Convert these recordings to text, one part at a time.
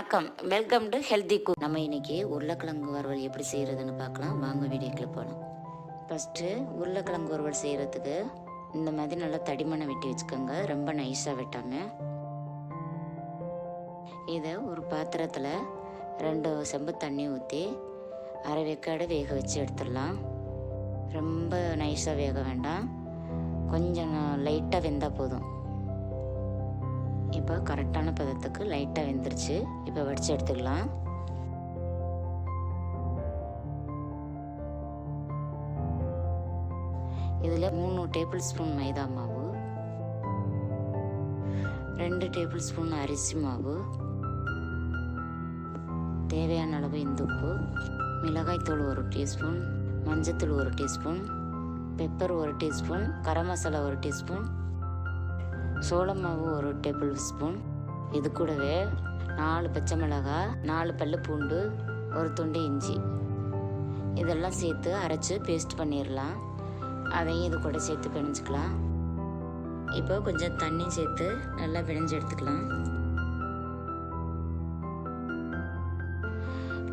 வணக்கம், welcome to healthy cook. நம்ம இன்னைக்கு உருளைக்கிழங்கு வறுவல் எப்படி செய்கிறதுன்னு பார்க்கலாம். வாங்க வீடியோக்குள்ள போகலாம். ஃபஸ்ட்டு உருளைக்கிழங்கு வறுவல் செய்கிறதுக்கு இந்த மாதிரி நல்லா தடிமனை வெட்டி வச்சுக்கோங்க, ரொம்ப நைஸாக வெட்டாமல். இதை ஒரு பாத்திரத்தில் 2 செம்பு தண்ணி ஊற்றி அரை வேக்காடு வேக வச்சு எடுத்துடலாம். ரொம்ப நைஸாக வேக வேண்டாம், கொஞ்சம் லைட்டாக வெந்தால் போதும். இப்போ கரெக்டான பதத்துக்கு லைட்டாக வெந்துருச்சு. இப்போ வடித்து எடுத்துக்கலாம். இதில் 3 டேபிள் ஸ்பூன் மைதா மாவு, 2 டேபிள் ஸ்பூன் அரிசி மாவு, தேவையான அளவு இந்துப்பு, மிளகாய்த்தூள் 1 டீஸ்பூன், மஞ்சத்தூள் 1 teaspoon, pepper 1 teaspoon, garam masala 1 teaspoon, சோள மாவு 1 டேபிள் ஸ்பூன். இது கூடவே 4 பச்சை மிளகாய், 4 பல்லு பூண்டு, 1 துண்டு இஞ்சி, இதெல்லாம் சேர்த்து அரைச்சி பேஸ்ட் பண்ணிடலாம். அதையும் இது கூட சேர்த்து பிணைஞ்சிக்கலாம். இப்போ கொஞ்சம் தண்ணி சேர்த்து நல்லா பிணைஞ்சு எடுத்துக்கலாம்.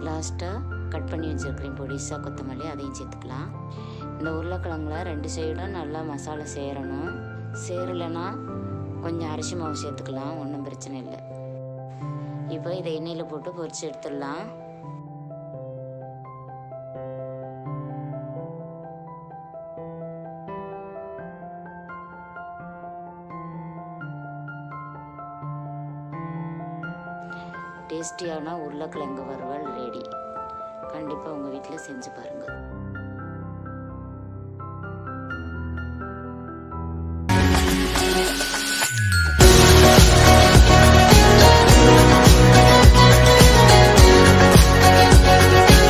லாஸ்ட்டாக கட் பண்ணி வச்சுருக்கிறேன் பொடிசாக கொத்தமல்லி, அதையும் சேர்த்துக்கலாம். இந்த உருளைக்கிழங்குல 2 சைடும் நல்லா மசாலா சேரணும். சேரலைன்னா கொஞ்சம் அரிசி மாவு சேர்த்துக்கலாம், ஒன்றும் பிரச்சனை இல்லை. இப்போ இதை எண்ணெயில் போட்டு பொரிச்சு எடுத்துடலாம். டேஸ்டியான உருளைக்கிழங்கு வறுவல் ரெடி. கண்டிப்பாக உங்கள் வீட்டில் செஞ்சு பாருங்கள்.